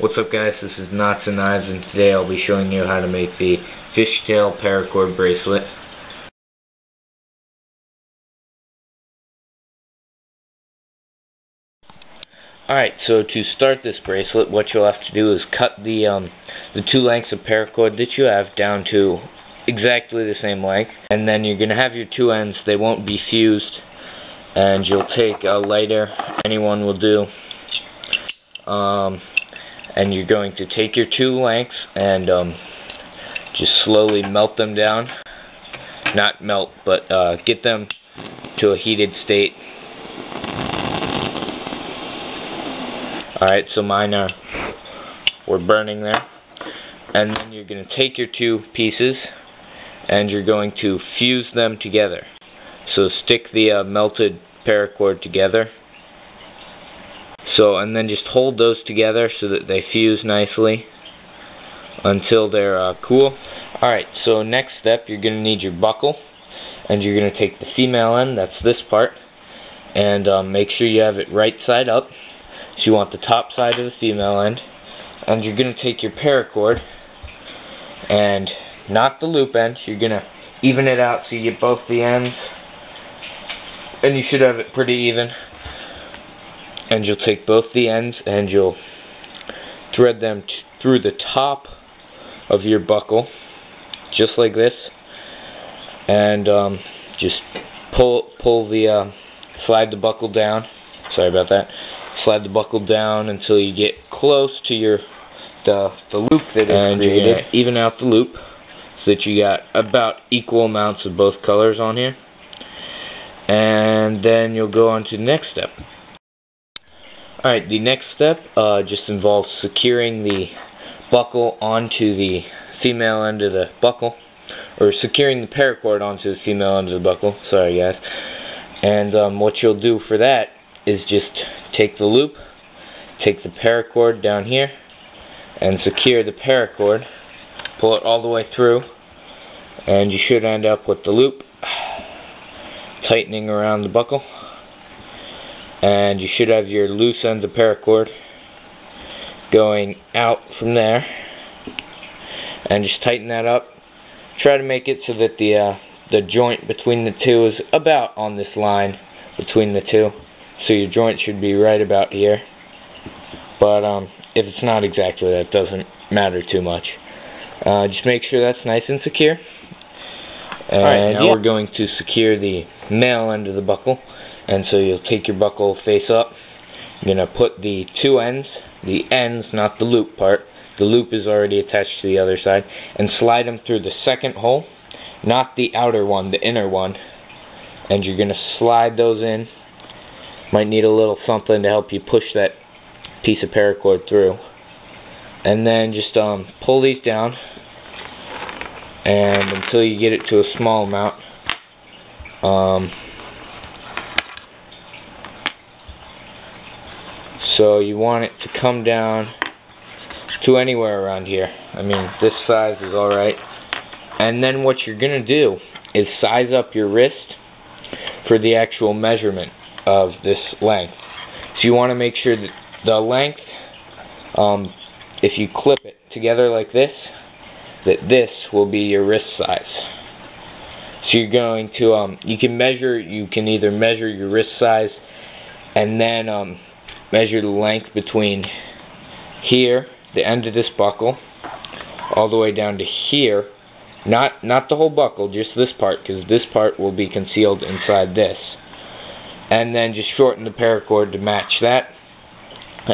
What's up, guys? This is KnotsnKnives, and today I'll be showing you how to make the Fishtail Paracord Bracelet. Alright, so to start this bracelet, what you'll have to do is cut the two lengths of paracord that you have down to exactly the same length, and then you're going to have your two ends. They won't be fused, and you'll take a lighter, anyone will do, and you're going to take your two lengths and just slowly melt them down. Not melt, but get them to a heated state. Alright, so mine were burning there. And then you're going to take your two pieces and you're going to fuse them together. So stick the melted paracord together. So, and then just hold those together so that they fuse nicely until they're cool. Alright, so next step, you're going to need your buckle, and you're going to take the female end, that's this part, and make sure you have it right side up. So you want the top side of the female end, and you're going to take your paracord and not the loop end. You're going to even it out so you get both the ends, and you should have it pretty even. And you'll take both the ends and you'll thread them through the top of your buckle, just like this, and just slide the buckle down. Sorry about that. Slide the buckle down until you get close to the loop that is created. Even out the loop so that you got about equal amounts of both colors on here. And then you'll go on to the next step. Alright, the next step just involves securing the buckle onto the female end of the buckle, or securing the paracord onto the female end of the buckle. Sorry, guys. And what you'll do for that is just take the loop, take the paracord down here, and secure the paracord. Pull it all the way through, and you should end up with the loop tightening around the buckle. And you should have your loose end of paracord going out from there, and just tighten that up. Try to make it so that the joint between the two is about on this line between the two. So your joint should be right about here. But if it's not exactly that, it doesn't matter too much. Just make sure that's nice and secure. And now we're going to secure the male end of the buckle. And so you'll take your buckle face up. You're going to put the two ends, not the loop part. The loop is already attached to the other side. And slide them through the second hole, not the outer one, the inner one. And you're going to slide those in. Might need a little something to help you push that piece of paracord through. And then just pull these down, and until you get it to a small amount. So you want it to come down to anywhere around here. I mean, this size is alright. And then what you're going to do is size up your wrist for the actual measurement of this length. So you want to make sure that the length, if you clip it together like this, that this will be your wrist size. So you're going to, you can either measure your wrist size and then measure the length between here, the end of this buckle, all the way down to here. Not the whole buckle, just this part, because this part will be concealed inside this. And then just shorten the paracord to match that.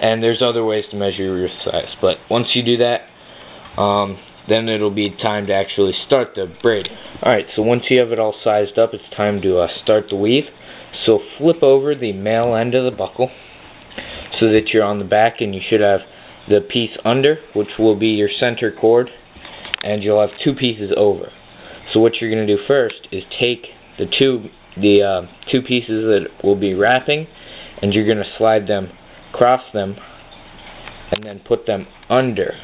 And there's other ways to measure your wrist size. But once you do that, then it'll be time to actually start the braid. Alright, so once you have it all sized up, it's time to start the weave. So flip over the male end of the buckle so that you're on the back, and you should have the piece under, which will be your center cord, and you'll have two pieces over. So what you're going to do first is take the two pieces that will be wrapping, and you're going to slide them, cross them, and then put them under.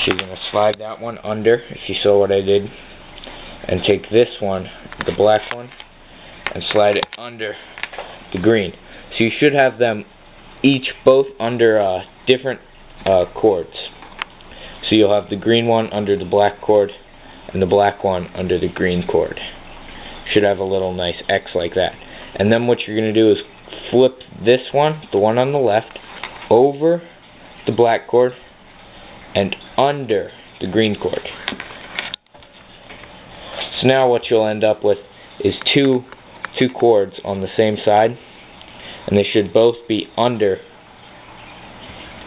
So you're going to slide that one under, if you saw what I did, and take this one, the black one, and slide it under the green. So you should have them both under different cords. So you'll have the green one under the black cord and the black one under the green cord. Should have a little nice X like that. And then what you're going to do is flip this one, the one on the left, over the black cord and under the green cord. So now what you'll end up with is two cords on the same side, and they should both be under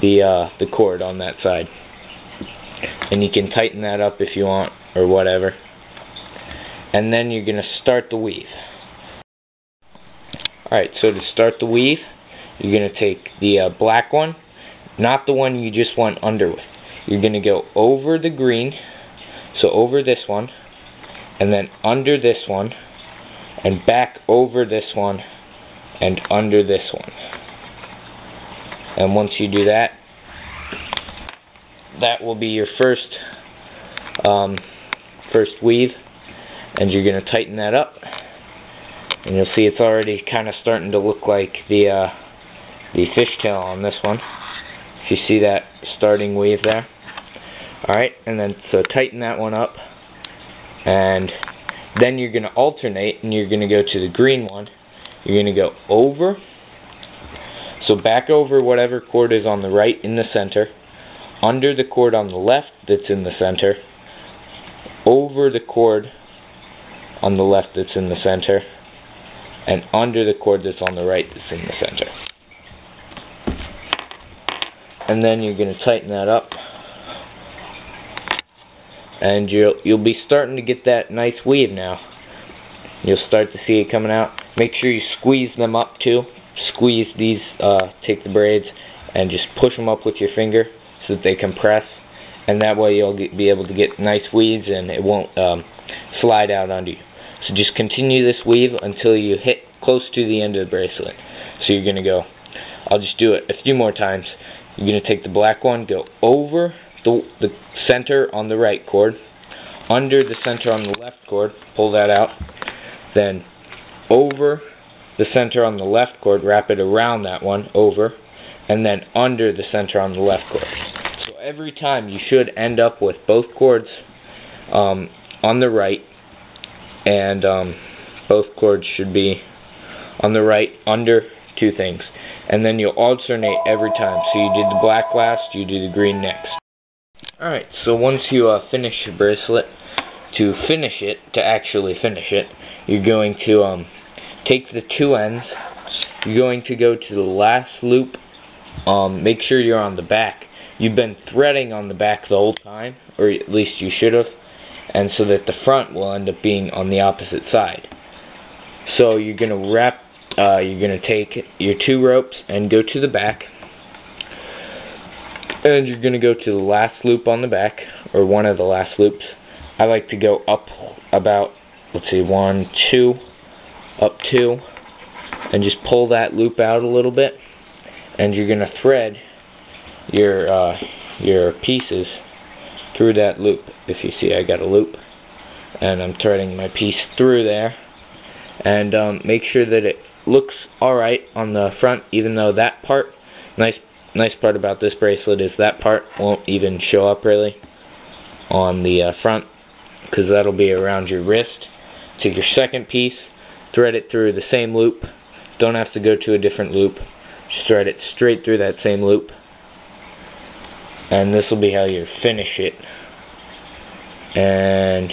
the cord on that side. And you can tighten that up if you want, or whatever. And then you're going to start the weave. Alright, so to start the weave, you're going to take the black one, not the one you just went under with. You're going to go over the green, so over this one, and then under this one, and back over this one, and under this one. And once you do that, that will be your first weave, and you're going to tighten that up, and you'll see it's already kind of starting to look like the fishtail on this one. If you see that starting weave there. Alright, and then so tighten that one up, and then you're going to alternate, and you're going to go to the green one. You're going to go over, so back over whatever cord is on the right in the center, under the cord on the left that's in the center, over the cord on the left that's in the center, and under the cord that's on the right that's in the center. And then you're going to tighten that up, and you'll be starting to get that nice weave now. You'll start to see it coming out. Make sure you squeeze them up too. Squeeze these, take the braids, and just push them up with your finger so that they compress, and that way you'll be able to get nice weaves and it won't slide out under you. So just continue this weave until you hit close to the end of the bracelet. So you're going to go, I'll just do it a few more times. You're going to take the black one, go over the center on the right cord, under the center on the left cord, pull that out, then over the center on the left cord, wrap it around that one, over, and then under the center on the left cord. So every time you should end up with both cords on the right, and both cords should be on the right under two things. And then you'll alternate every time. So you did the black last, you do the green next. Alright, so once you finish your bracelet, to actually finish it, you're going to take the two ends, you're going to go to the last loop, make sure you're on the back. You've been threading on the back the whole time, or at least you should have, and so that the front will end up being on the opposite side. So you're going to wrap, you're going to take your two ropes and go to the back, and you're going to go to the last loop on the back, or one of the last loops. I like to go up about, let's see, 1, 2, up 2, and just pull that loop out a little bit, and you're going to thread your pieces through that loop. If you see, I got a loop, and I'm threading my piece through there, and make sure that it looks alright on the front, even though that part, nice part about this bracelet is that part won't even show up really on the front, because that'll be around your wrist. Take your second piece, thread it through the same loop. Don't have to go to a different loop. Just thread it straight through that same loop. And this will be how you finish it. And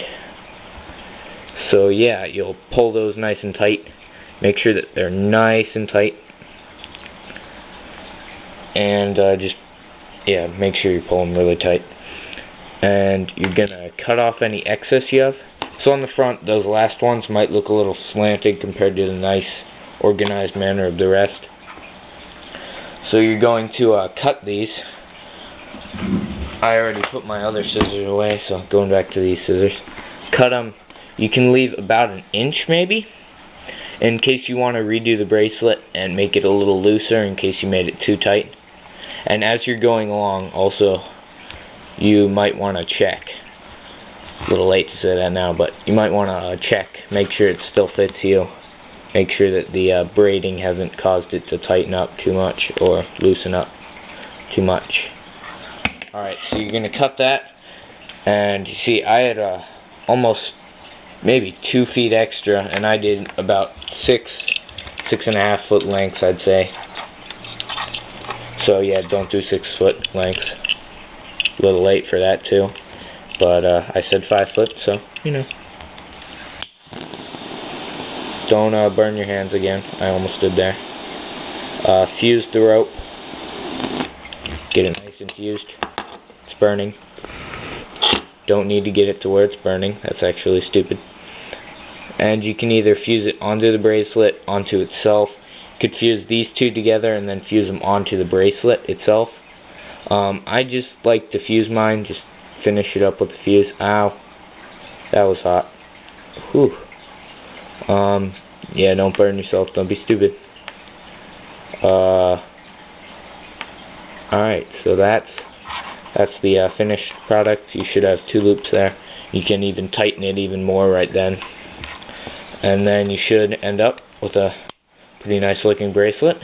so yeah, you'll pull those nice and tight. Make sure that they're nice and tight. And just, yeah, make sure you pull them really tight. And you're going to cut off any excess you have. So on the front, those last ones might look a little slanted compared to the nice, organized manner of the rest. So you're going to cut these. I already put my other scissors away, so going back to these scissors. Cut them. You can leave about 1 inch maybe, in case you want to redo the bracelet and make it a little looser in case you made it too tight. And as you're going along, also, you might want to check. A little late to say that now, but you might want to check, make sure it still fits you, Make sure that the braiding hasn't caused it to tighten up too much or loosen up too much. Alright, so you're going to cut that, and you see I had almost maybe 2 feet extra, and I did about 6.5 foot lengths, I'd say. So yeah, don't do 6 foot lengths. A little late for that too, but I said 5 foot, so you know. Don't burn your hands again. I almost did there. Fuse the rope. Get it nice and fused. It's burning. Don't need to get it to where it's burning. That's actually stupid. And you can either fuse it onto the bracelet, onto itself. You could fuse these two together and then fuse them onto the bracelet itself. I just like to fuse mine. Just finish it up with the fuse. Ow. That was hot. Whew. Yeah, don't burn yourself. Don't be stupid. Alright, so that's the finished product. You should have 2 loops there. You can even tighten it even more right then. And then you should end up with a pretty nice looking bracelet.